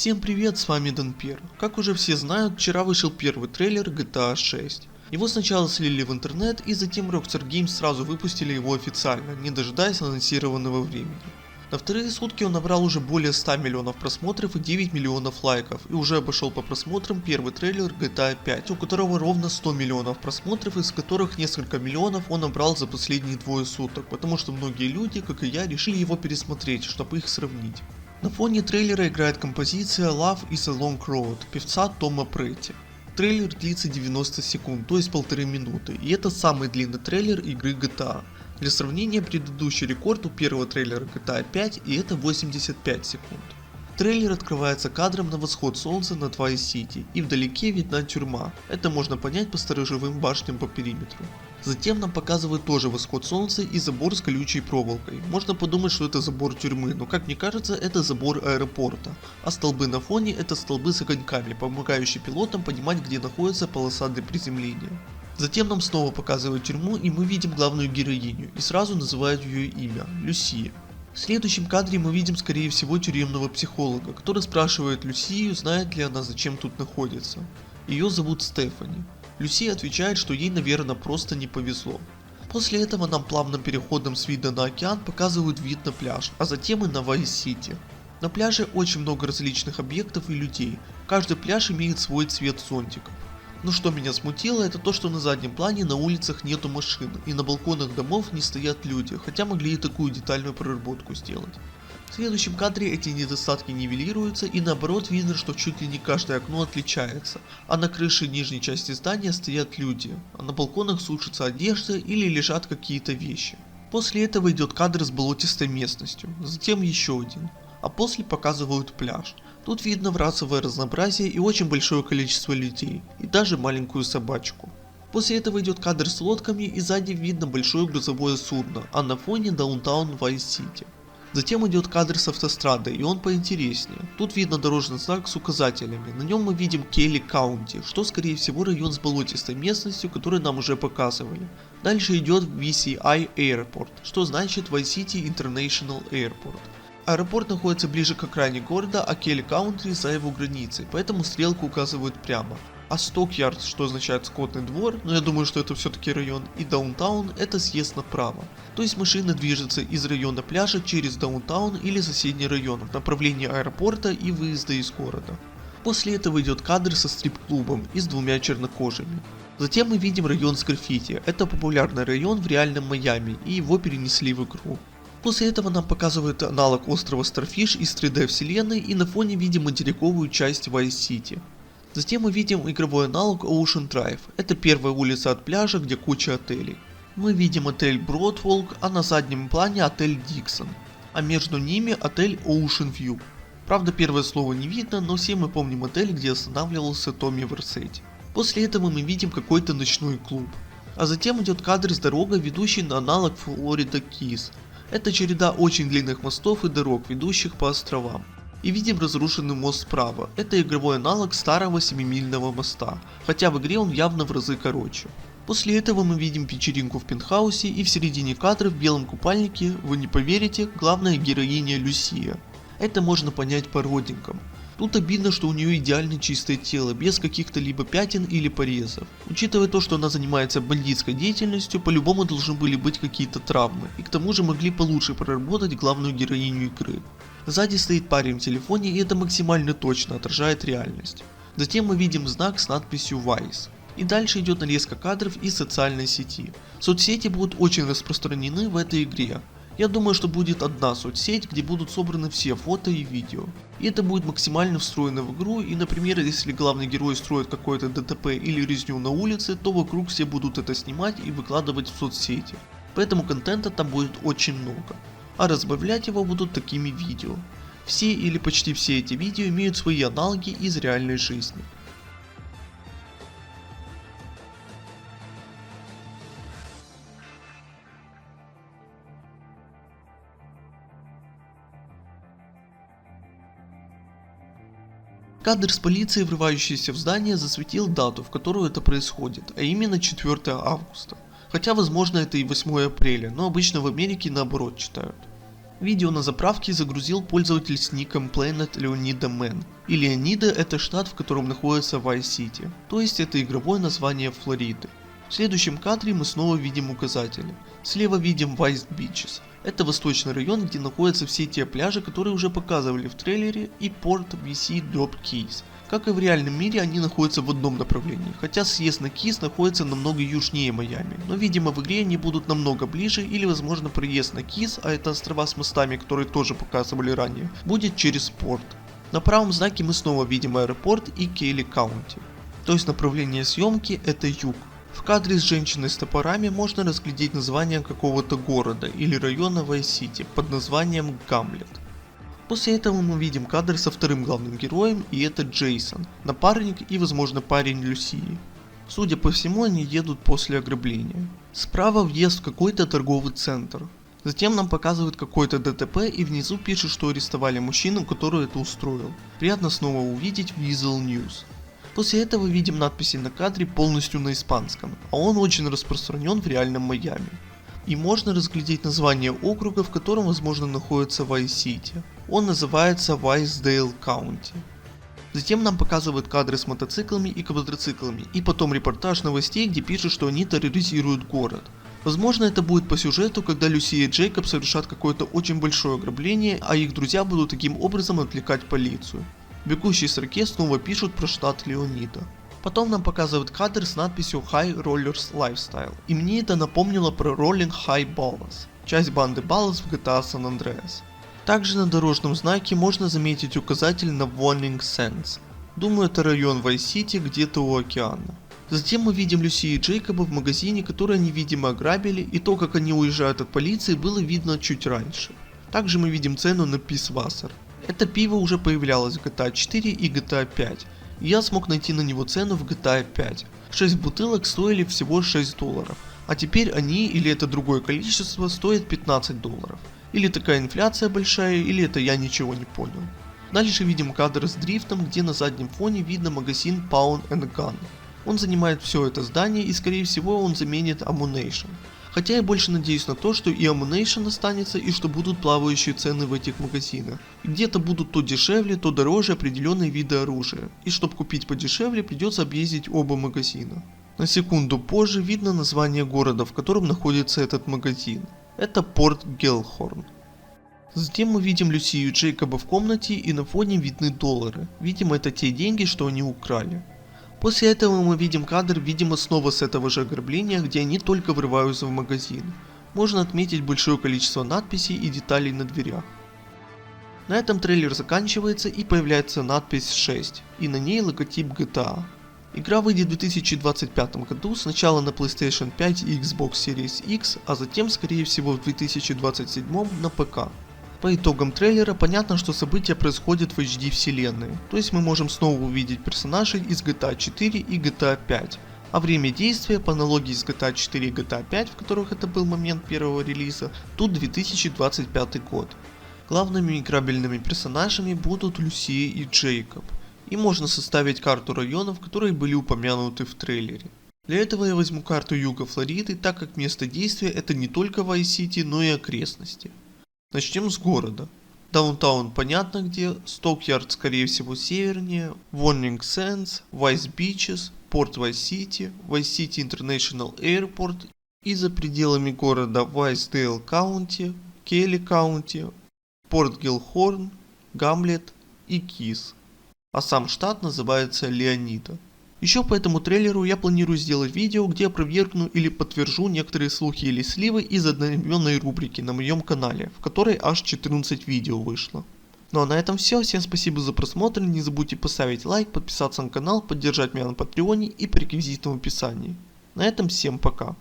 Всем привет, с вами Данпер. Как уже все знают, вчера вышел первый трейлер GTA 6. Его сначала слили в интернет, и затем Rockstar Games сразу выпустили его официально, не дожидаясь анонсированного времени. На вторые сутки он набрал уже более 100 миллионов просмотров и 9 миллионов лайков, и уже обошел по просмотрам первый трейлер GTA 5, у которого ровно 100 миллионов просмотров, из которых несколько миллионов он набрал за последние двое суток, потому что многие люди, как и я, решили его пересмотреть, чтобы их сравнить. На фоне трейлера играет композиция Love is a Long Road певца Тома Претти. Трейлер длится 90 секунд, то есть 1,5 минуты, и это самый длинный трейлер игры GTA. Для сравнения, предыдущий рекорд у первого трейлера GTA 5, и это 85 секунд. Трейлер открывается кадром на восход солнца над Вайс-Сити, и вдалеке видна тюрьма, это можно понять по сторожевым башням по периметру. Затем нам показывают тоже восход солнца и забор с колючей проволокой. Можно подумать, что это забор тюрьмы, но как мне кажется, это забор аэропорта. А столбы на фоне это столбы с огоньками, помогающие пилотам понимать, где находится полоса для приземления. Затем нам снова показывают тюрьму, и мы видим главную героиню, и сразу называют ее имя – Люсия. В следующем кадре мы видим скорее всего тюремного психолога, который спрашивает Люсию, знает ли она, зачем тут находится. Ее зовут Стефани. Люсия отвечает, что ей, наверное, просто не повезло. После этого нам плавным переходом с вида на океан показывают вид на пляж, а затем и на Вайс-Сити. На пляже очень много различных объектов и людей, каждый пляж имеет свой цвет зонтиков. Но что меня смутило, это то, что на заднем плане на улицах нету машин, и на балконах домов не стоят люди, хотя могли и такую детальную проработку сделать. В следующем кадре эти недостатки нивелируются, и наоборот видно, что чуть ли не каждое окно отличается, а на крыше нижней части здания стоят люди, а на балконах сушится одежда или лежат какие-то вещи. После этого идет кадр с болотистой местностью, затем еще один, а после показывают пляж. Тут видно расовое разнообразие и очень большое количество людей, и даже маленькую собачку. После этого идет кадр с лодками, и сзади видно большое грузовое судно, а на фоне даунтаун Вайс-Сити. Затем идет кадр с автострадой, и он поинтереснее. Тут видно дорожный знак с указателями, на нем мы видим Келли Каунти, что скорее всего район с болотистой местностью, который нам уже показывали. Дальше идет VCI Airport, что значит Vice City International Airport. Аэропорт находится ближе к окраине города, а Келли Каунти за его границей, поэтому стрелку указывают прямо. А Сток-Ярд, что означает скотный двор, но я думаю, что это все-таки район, и Даунтаун это съезд направо. То есть машина движется из района пляжа через Даунтаун или соседний район в направлении аэропорта и выезда из города. После этого идет кадр со стрип-клубом и с двумя чернокожими. Затем мы видим район с граффити, это популярный район в реальном Майами, и его перенесли в игру. После этого нам показывают аналог острова Starfish из 3D вселенной, и на фоне видим материковую часть Вайс-Сити. Затем мы видим игровой аналог Ocean Drive, это первая улица от пляжа, где куча отелей. Мы видим отель Broadwalk, а на заднем плане отель Dixon, а между ними отель Ocean View. Правда, первое слово не видно, но все мы помним отель, где останавливался Томми Версетти. После этого мы видим какой-то ночной клуб. А затем идет кадр с дорогой, ведущей на аналог Florida Keys. Это череда очень длинных мостов и дорог, ведущих по островам. И видим разрушенный мост справа, это игровой аналог старого 7-мильного моста, хотя в игре он явно в разы короче. После этого мы видим вечеринку в пентхаусе, и в середине кадра в белом купальнике, вы не поверите, главная героиня Люсия. Это можно понять по родинкам. Тут обидно, что у нее идеально чистое тело, без каких-то либо пятен или порезов. Учитывая то, что она занимается бандитской деятельностью, по-любому должны были быть какие-то травмы, и к тому же могли получше проработать главную героиню игры. Сзади стоит парень в телефоне, и это максимально точно отражает реальность. Затем мы видим знак с надписью Vice. И дальше идет нарезка кадров из социальной сети. Соцсети будут очень распространены в этой игре. Я думаю, что будет одна соцсеть, где будут собраны все фото и видео. И это будет максимально встроено в игру, и например, если главный герой строит какое-то ДТП или резню на улице, то вокруг все будут это снимать и выкладывать в соцсети. Поэтому контента там будет очень много. А разбавлять его будут такими видео. Все или почти все эти видео имеют свои аналоги из реальной жизни. Кадр с полицией, врывающейся в здание, засветил дату, в которую это происходит, а именно 4 августа. Хотя возможно это и 8 апреля, но обычно в Америке наоборот читают. Видео на заправке загрузил пользователь с ником Planet Leonida Man. И Леонида — это штат, в котором находится Vice City, то есть это игровое название Флориды. В следующем кадре мы снова видим указатели. Слева видим Vice Beaches. Это восточный район, где находятся все те пляжи, которые уже показывали в трейлере, и порт BC Drop Keys. Как и в реальном мире, они находятся в одном направлении, хотя съезд на Кис находится намного южнее Майами, но видимо в игре они будут намного ближе, или возможно проезд на Кис, а это острова с мостами, которые тоже показывали ранее, будет через порт. На правом знаке мы снова видим аэропорт и Кейли Каунти, то есть направление съемки это юг. В кадре с женщиной с топорами можно разглядеть название какого-то города или района Вайс-Сити под названием Гамлет. После этого мы видим кадр со вторым главным героем, и это Джейсон, напарник и возможно парень Люсии. Судя по всему, они едут после ограбления. Справа въезд в какой-то торговый центр. Затем нам показывают какой-то ДТП и внизу пишут, что арестовали мужчину, который это устроил. Приятно снова увидеть Weasel News. После этого видим надписи на кадре полностью на испанском, а он очень распространен в реальном Майами. И можно разглядеть название округа, в котором возможно находится Vice-City. Он называется Visedale County. Затем нам показывают кадры с мотоциклами и квадроциклами, и потом репортаж новостей, где пишут, что они терроризируют город. Возможно, это будет по сюжету, когда Люси и Джейкоб совершат какое-то очень большое ограбление, а их друзья будут таким образом отвлекать полицию. В бегущей строке снова пишут про штат Леонида. Потом нам показывают кадр с надписью High Rollers Lifestyle, и мне это напомнило про Rolling High Ballas, часть банды Ballas в GTA San Andreas. Также на дорожном знаке можно заметить указатель на Warning Sands. Думаю, это район Vice-City где-то у океана. Затем мы видим Люси и Джейкоба в магазине, который они видимо ограбили, и то как они уезжают от полиции было видно чуть раньше. Также мы видим цену на Писвассер. Это пиво уже появлялось в GTA 4 и GTA 5. И я смог найти на него цену в GTA 5. 6 бутылок стоили всего $6, а теперь они или это другое количество стоят $15. Или такая инфляция большая, или это я ничего не понял. Дальше видим кадр с дрифтом, где на заднем фоне видно магазин Pound & Gun. Он занимает все это здание и скорее всего он заменит Ammunition. Хотя я больше надеюсь на то, что и Ammunition останется и что будут плавающие цены в этих магазинах. И где-то будут то дешевле, то дороже определенные виды оружия. И чтобы купить подешевле, придется объездить оба магазина. На секунду позже видно название города, в котором находится этот магазин. Это порт Гелхорн. Затем мы видим Люси и Джейкоба в комнате и на фоне видны доллары. Видимо, это те деньги, что они украли. После этого мы видим кадр, видимо, снова с этого же ограбления, где они только врываются в магазин. Можно отметить большое количество надписей и деталей на дверях. На этом трейлер заканчивается и появляется надпись 6, и на ней логотип GTA. Игра выйдет в 2025 году, сначала на PlayStation 5 и Xbox Series X, а затем, скорее всего, в 2027 на ПК. По итогам трейлера понятно, что события происходят в HD вселенной, то есть мы можем снова увидеть персонажей из GTA 4 и GTA 5, а время действия по аналогии с GTA 4 и GTA 5, в которых это был момент первого релиза, тут 2025 год. Главными играбельными персонажами будут Люси и Джейкоб, и можно составить карту районов, которые были упомянуты в трейлере. Для этого я возьму карту юга Флориды, так как место действия это не только Vice-City, но и окрестности. Начнем с города. Даунтаун понятно где, Стокьярд скорее всего севернее, Warning Sands, Vice Beaches, порт Vice-City, Vice-City International Airport и за пределами города Visedale County, Келли County, порт Гилхорн, Гамлет и Кис. А сам штат называется Леонида. Еще по этому трейлеру я планирую сделать видео, где опровергну или подтвержу некоторые слухи или сливы из одноименной рубрики на моем канале, в которой аж 14 видео вышло. Ну а на этом все, всем спасибо за просмотр, не забудьте поставить лайк, подписаться на канал, поддержать меня на патреоне и по реквизитам в описании. На этом всем пока.